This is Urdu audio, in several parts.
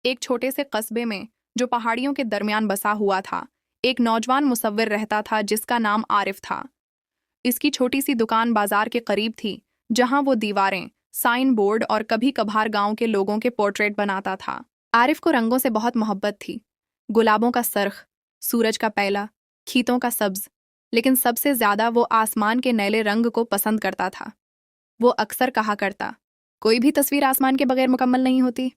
ایک چھوٹے سے قصبے میں جو پہاڑیوں کے درمیان بسا ہوا تھا ایک نوجوان مصور رہتا تھا جس کا نام عارف تھا۔ اس کی چھوٹی سی دکان بازار کے قریب تھی جہاں وہ دیواریں، سائن بورڈ اور کبھی کبھار گاؤں کے لوگوں کے پورٹریٹ بناتا تھا۔ عارف کو رنگوں سے بہت محبت تھی، گلابوں کا سرخ، سورج کا پہلا، کھیتوں کا سبز، لیکن سب سے زیادہ وہ آسمان کے نیلے رنگ کو پسند کرتا تھا۔ وہ اکثر کہا کرتا، کوئی بھی تصویر آسمان کے بغیر مکمل نہیں ہوتی۔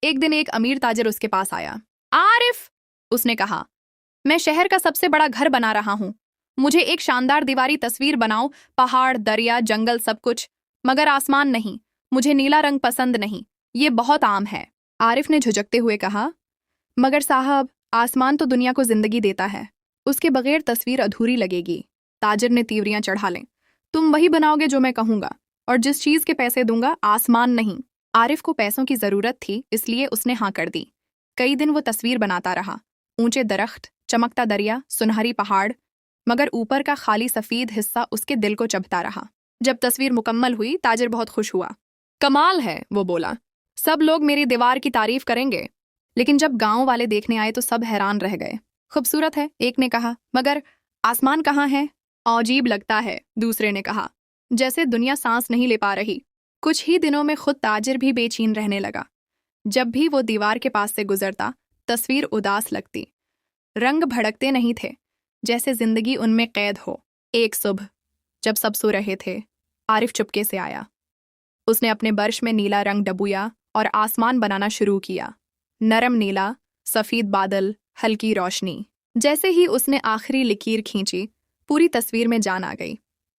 ایک دن ایک امیر تاجر اس کے پاس آیا۔ عارف، اس نے کہا، میں شہر کا سب سے بڑا گھر بنا رہا ہوں، مجھے ایک شاندار دیواری تصویر بناؤ، پہاڑ، دریا، جنگل، سب کچھ، مگر آسمان نہیں، مجھے نیلا رنگ پسند نہیں، یہ بہت عام ہے۔ عارف نے جھجکتے ہوئے کہا، مگر صاحب، آسمان تو دنیا کو زندگی دیتا ہے، اس کے بغیر تصویر ادھوری لگے گی۔ تاجر نے تیوریاں چڑھا لیں، تم وہی بناؤ گے جو میں کہوں گا، اور جس چیز کے پیسے دوں گا، آسمان نہیں۔ عارف کو پیسوں کی ضرورت تھی، اس لیے اس نے ہاں کر دی۔ کئی دن وہ تصویر بناتا رہا، اونچے درخت، چمکتا دریا، سنہری پہاڑ، مگر اوپر کا خالی سفید حصہ اس کے دل کو چبھتا رہا۔ جب تصویر مکمل ہوئی، تاجر بہت خوش ہوا۔ کمال ہے، وہ بولا، سب لوگ میری دیوار کی تعریف کریں گے۔ لیکن جب گاؤں والے دیکھنے آئے تو سب حیران رہ گئے۔ خوبصورت ہے، ایک نے کہا، مگر آسمان کہاں ہے؟ عجیب لگتا ہے، دوسرے نے کہا، جیسے دنیا سانس نہیں لے پا رہی۔ کچھ ہی دنوں میں خود تاجر بھی بے چین رہنے لگا۔ جب بھی وہ دیوار کے پاس سے گزرتا، تصویر اداس لگتی۔ رنگ بھڑکتے نہیں تھے، جیسے زندگی ان میں قید ہو۔ ایک صبح، جب سب سو رہے تھے، عارف چپکے سے آیا۔ اس نے اپنے برش میں نیلا رنگ ڈبویا اور آسمان بنانا شروع کیا۔ نرم نیلا، سفید بادل، ہلکی روشنی۔ جیسے ہی اس نے آخری لکیر کھینچی، پوری تصویر میں جان آ گئی۔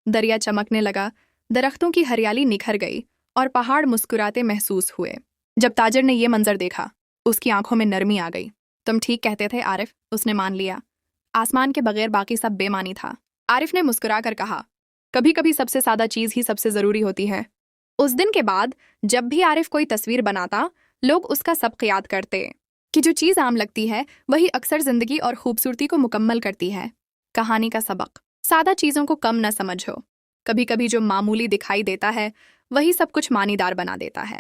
دریا چمکنے لگا، درختوں کی ہریالی نکھر گئی اور پہاڑ مسکراتے محسوس ہوئے۔ جب تاجر نے یہ منظر دیکھا، اس کی آنکھوں میں نرمی آ گئی۔ تم ٹھیک کہتے تھے عارف، اس نے مان لیا۔ آسمان کے بغیر باقی سب بے معنی تھا۔ عارف نے مسکرا کر کہا، کبھی کبھی سب سے سادہ چیز ہی سب سے ضروری ہوتی ہے۔ اس دن کے بعد جب بھی عارف کوئی تصویر بناتا، لوگ اس کا سبق یاد کرتے کہ جو چیز عام لگتی ہے وہی اکثر زندگی اور خوبصورتی کو مکمل کرتی ہے۔ کہانی کا سبق، سادہ چیزوں کو کم نہ سمجھو، کبھی کبھی جو معمولی دکھائی دیتا ہے وہی سب کچھ معنی دار بنا دیتا ہے۔